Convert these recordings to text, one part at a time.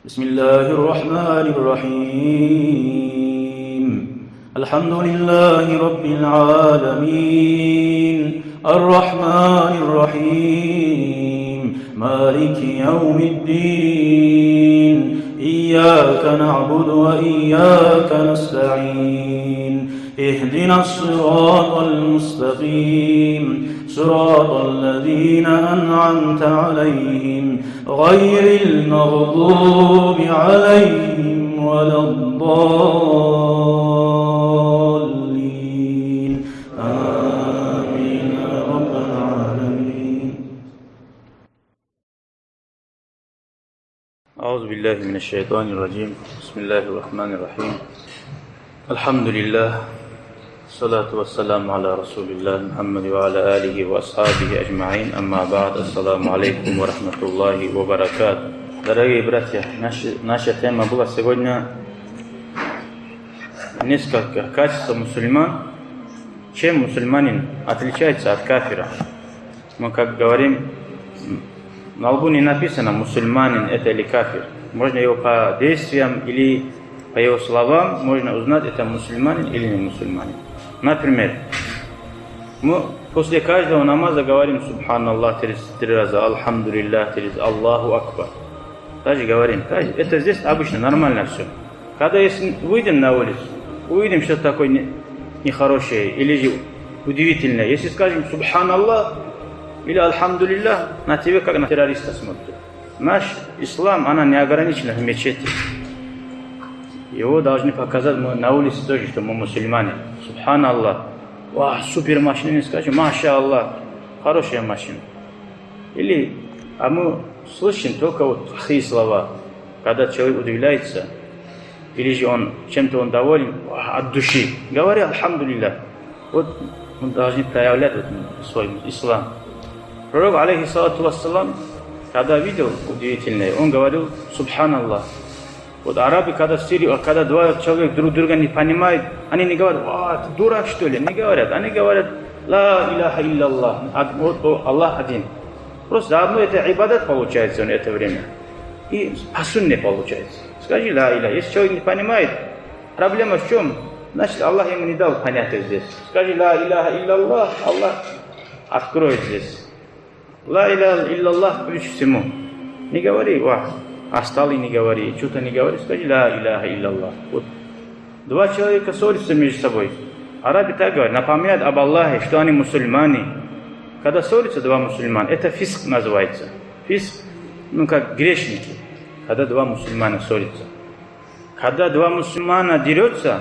بسم الله الرحمن الرحيم الحمد لله رب العالمين الرحمن الرحيم مالك يوم الدين إياك نعبد وإياك نستعين اهدنا الصراط المستقيم صراط الذين أنعمت عليهم غير المغضوب عليهم ولا الضالين آمين يا رب العالمين. أعوذ بالله من الشيطان الرجيم. بسم الله الرحمن الرحيم. الحمد لله الصلاة والسلام على رسول الله محمد وعلى آله وأصحابه أجمعين. أما بعد. Ассаламу алейкум ва рахматуллахи ва баракату. Дорогие братья, наша тема была сегодня несколько качеств мусульман. Чем мусульманин отличается от кафира? Мы как говорим, на лбу не написано мусульманин это или кафир. Можно его по действиям или по его словам можно узнать, это мусульманин или не мусульманин. Например, мы после каждого намаза говорим Субханаллах 33 раза, Алхамдулиллах 30, Аллаху Акбар. Даже говорим, это здесь обычно нормально все. Когда если выйдем на улицу, увидим что-то такое нехорошее или же удивительное, если скажем Субханаллах или Алхамдулиллах, на тебя как на террориста смотрят. Наш ислам, она не ограничена в мечети. Его должны показать мы на улице тоже, что мы мусульмане. Субханаллах. Вау, супер машина, не скажем, маша Аллах, хорошая машина. Или, а мы слышим только вот плохие слова, когда человек удивляется, или же он чем-то он доволен от души. Говори Алхамдулиллах. Вот мы должны проявлять свой ислам. Пророк, алейхиссалату вассалам, когда видел удивительное, он говорил Субханаллах. Вот арабы, когда в Сирии, когда два человека друг друга не понимают, они не говорят, ты дурак что ли? Не говорят. Они говорят, ла иляха илляллах, вот Аллах один. Просто заодно это ибадат получается в это время. И по сунне получается. Скажи ла иляха. Если человек не понимает, проблема в чем? Значит, Аллах ему не дал понятия здесь. Скажи ла иляха илляллах, Аллах откроет здесь. Ла иляха илляллах ключ всему. Не говори, осталый не говори, что-то не говори, скажи ла иляха илляллах. Вот два человека ссорятся между собой. Арабы так говорят, напоминают об Аллахе, что они мусульмане. Когда ссорятся два мусульмана, это фиск называется. Фиск, как грешники, когда два мусульмана ссорятся. Когда два мусульмана дерутся,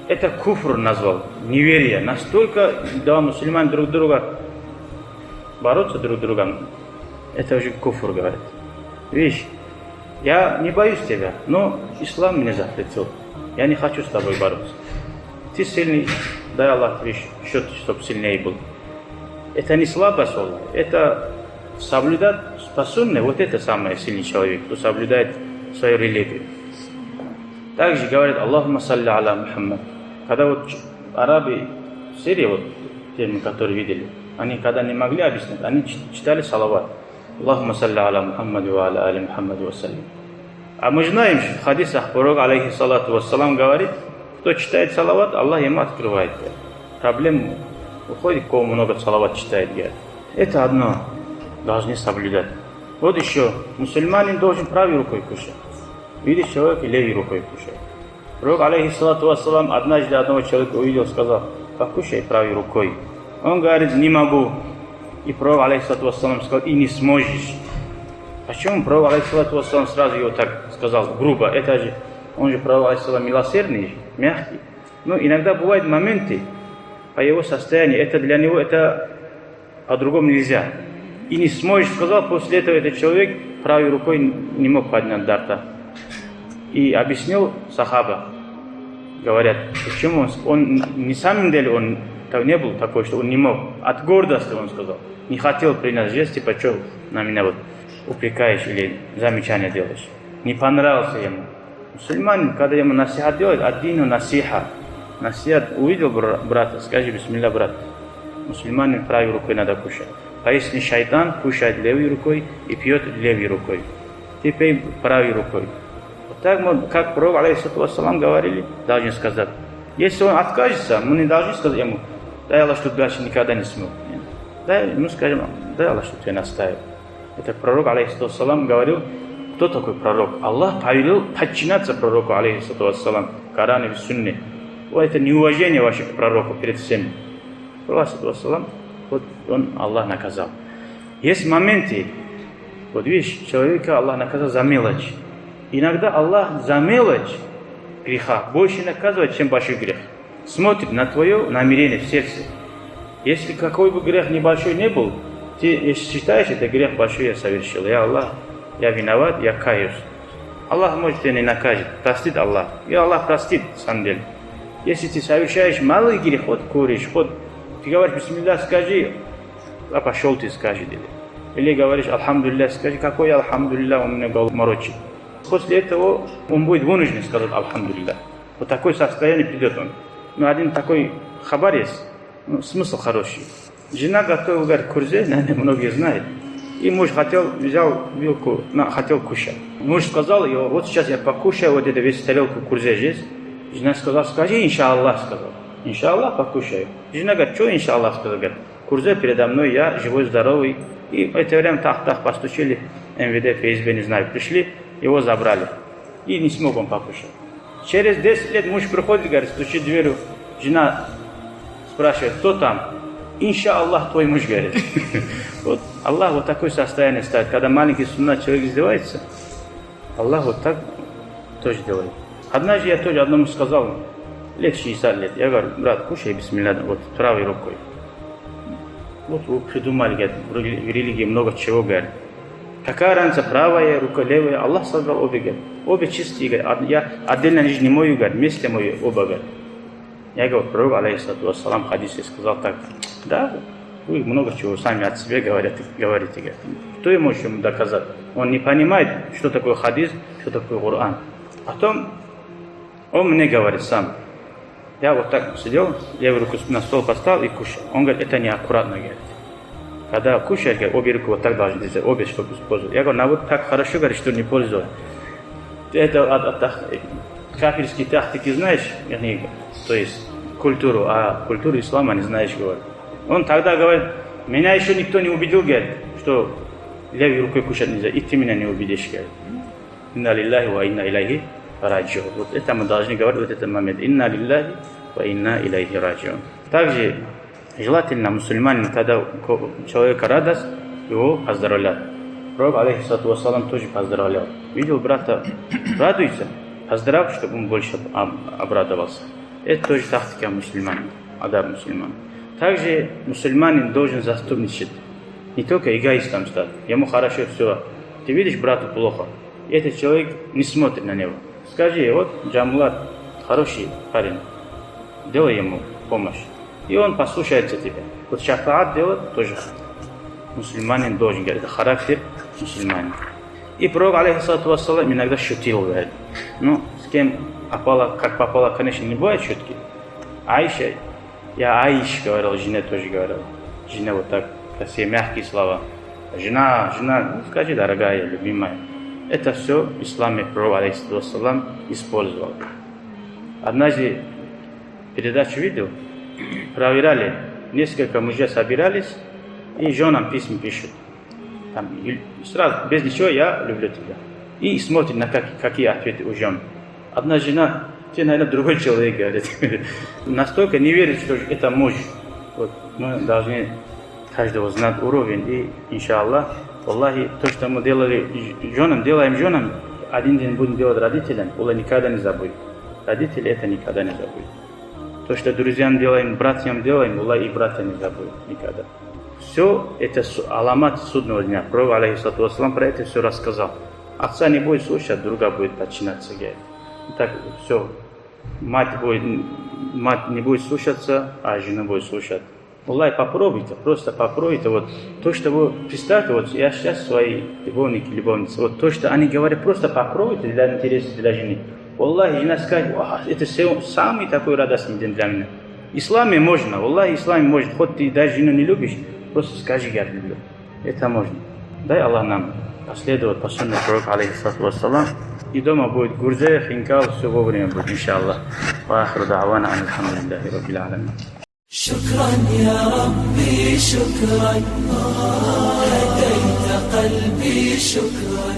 это куфр назвал, неверие. Настолько два мусульмана друг друга бороться друг другом, это уже куфр говорит. Видишь, я не боюсь тебя, но ислам меня запретил. Я не хочу с тобой бороться. Ты сильный, дай Аллах тебе счет, чтобы сильнее был. Это не слабость, Аллах. Это соблюдать по сунне, вот это самый сильный человек, кто соблюдает свою религию. Также говорят, Аллахумма салли аля Мухаммад. Когда вот арабы в Сирии, вот те, которые видели, они когда не могли объяснить, они читали салават. Аллахумма салли аля Мухаммад ва аля али Мухаммад ва саллим. А мы знаем, что в хадисах пророк, алейхиссалату вассалам, говорит, кто читает салават, Аллах ему открывает. Проблема уходит, кого много салават читает. Это одно должны соблюдать. Вот еще, мусульманин должен правой рукой кушать. Видишь, человек и левой рукой кушает. Пророк, алейхиссалату вассалам, однажды одного человека увидел, сказал, покушай правой рукой. Он говорит, не могу. И пророк, алейхиссалату вассалам, сказал, и не сможешь. Почему пророк, алейхиссалату вассалам, сразу его так сказал, грубо? Это же, он же пророк, алейхиссалам, милосердный, мягкий. Но иногда бывают моменты, по его состоянию, это для него, это по-другому нельзя. И не сможешь, сказал, после этого этот человек правой рукой не мог поднять до рта. И объяснил сахаба, говорят, почему он не самом деле, он не был такой, что он не мог. От гордости он сказал. Не хотел принять жест, типа, что на меня вот упрекаешь или замечания делаешь. Не понравился ему. Мусульманин, когда ему насихат делает, аддину насиха. Насихат увидел брата, скажи, бисмилля, брат. Мусульманин правой рукой надо кушать. А если шайтан кушает левой рукой и пьет левой рукой. теперь правой рукой. Вот так мы, как пророк, алейхиссалату вассалам, говорили, должны сказать. Если он откажется, мы не должны сказать ему: дай Аллах, что дальше никогда не смог. Дай, мы скажем: дай Аллах, что тебя наставил. Это пророк, алейхиссалату вассалам, говорил. Кто такой пророк? Аллах повелел подчиняться пророку, алейхиссалату вассалам, в Коране и в Сунне. Вот это неуважение ваше к пророку перед всеми. Пророк, алейхиссалату вассалам, вот он, Аллах наказал. Есть моменты, вот видишь, человека Аллах наказал за мелочь. Иногда Аллах за мелочь греха больше наказывает, чем большой грех. Смотрит на твое намерение в сердце. Если какой бы грех небольшой не был, ты, если считаешь, это грех большой я совершил, я Аллах, я виноват, я каюсь. Аллах может тебя не накажет, простит Аллах. И Аллах простит, на самом деле. Если ты совершаешь малый грех, вот куришь, вот ты говоришь: бисмилля, скажи, а пошел ты скажи. Или говоришь: алхамдулилля, скажи, какой алхамдулилля, у меня голову морочит. После этого он будет вынужден сказать алхамдулилля. Вот такое состояние придет он. Но один такой хабар есть, смысл хороший. Жена готовила, говорит, курзе, наверное, многие знают. И муж взял вилку, хотел кушать. Муж сказал: вот сейчас я покушаю, вот это весь тарелку курзе есть. Жена сказала: скажи иншаллах, сказал. Иншаллах покушаю. Жена говорит: что иншаллах, сказал, говорит, курзе передо мной, я живой, здоровый. И в это время так постучили, МВД, ФСБ, не знаю, пришли, его забрали. И не смог он покушать. Через 10 лет муж приходит, говорит, стучит в дверь, жена спрашивает: кто там? Иншаллах, твой муж, говорит. Вот Аллах вот такое состояние ставит. Когда маленький суннат человек издевается, Аллах вот так тоже делает. Однажды я тоже одному сказал, лет 60 лет, я говорю: брат, кушай бисмилля, вот правой рукой. Вот вы придумали, говорит, в религии много чего, говорит. Какая разница, правая рука, левая? Аллах создал обе, говорит. Обе чистые, говорит. Я отдельно лишь не мою, говорит, вместе мою оба, говорит. Я говорю: пророк, алейхиссалату вассалам, в хадисе сказал так. Да, вы много чего сами от себя говорите, говорит. Кто ему еще доказать? Он не понимает, что такое хадис, что такое Коран. Потом он мне говорит сам. Я вот так сидел, левую руку на стол поставил и кушал. Он говорит: это неаккуратно, говорит. Когда кушаешь, говорит, обе руки вот так должны держать, обе, чтобы использовать. Я говорю: вот так хорошо, говорит, что не пользовать. Это кафирские тактики знаешь, то есть культуру, а культуру ислама не знаешь, говорит. Он тогда говорит: меня еще никто не убедил, говорит, что левой рукой кушать нельзя, и ты меня не убедишь, говорит. Инна лиллахи ва инна илайхи раджиун. Вот это мы должны говорить в этот момент. Инна лиллахи ва инна илайхи раджиун. Также желательно мусульманин, когда человека радость, его поздравлять. Пророк, алейхиссалату вассалам, тоже поздравлял. Видел брата, радуется, поздравь, чтобы он больше обрадовался. Это тоже тактика мусульман, адаб мусульман. Также мусульманин должен заступничать. Не только эгоистом стать. Ему хорошо все. Ты видишь, брату плохо. И этот человек не смотрит на него. Скажи: вот Джамулат хороший парень, делай ему помощь. И он послушается тебя. Вот шафаат делать тоже мусульманин должен, говорит, это характер мусульманина. И пророк, алейхиссалату вассалам, иногда шутил, говорит. Ну, с кем попало, как попало, конечно, не бывает шутки. Аиша, я Аиш говорил, жене тоже говорил. Жена вот так, красивые, мягкие слова. Жена, ну, скажи, дорогая, любимая. Это все в исламе пророк, алейхиссалату вассалам, использовал. Однажды передачу видел, проверяли, несколько мужей собирались, и женам письма пишут. Там, сразу, без ничего: я люблю тебя. И смотрит на какие ответы у жен. Одна жена: ты, наверное, другой человек, говорит. Настолько не верит, что это муж. Вот, мы должны каждого знать уровень. И, иншаллах, Аллахи, то, что мы делали женам, делаем женам, один день будем делать родителям, Аллах никогда не забудет. Родители это никогда не забудут. То, что друзьям делаем, братьям делаем, Аллах и братья не забудет никогда. Все это аламат судного дня. Пророк, алейхиссалату вассалам, про это все рассказал. Отца не будет слушать, друга будет подчиняться. Так все. Мать не будет слушаться, а жена будет слушать. Аллах, попробуйте, просто попробуйте. Вот то, что вы представьте, вот я сейчас свои любовницы, вот то, что они говорят, просто попробуйте для интереса для жены. Аллах, жена скажет: это самый такой радостный день для меня. В исламе можно, Аллах, в исламе можно. Хоть ты даже жену не любишь, просто скажи: я люблю. Это можно. Дай Аллах нам следовать по сунне пророка, алейхиссалату вассалам. И дома будет гурзе, хинкал, все вовремя будет, иншаллах. Ва ахру да'вана алхамдулиллахи раббил аламин. شكرا يا ربي شكرا هديت قلبي شكرا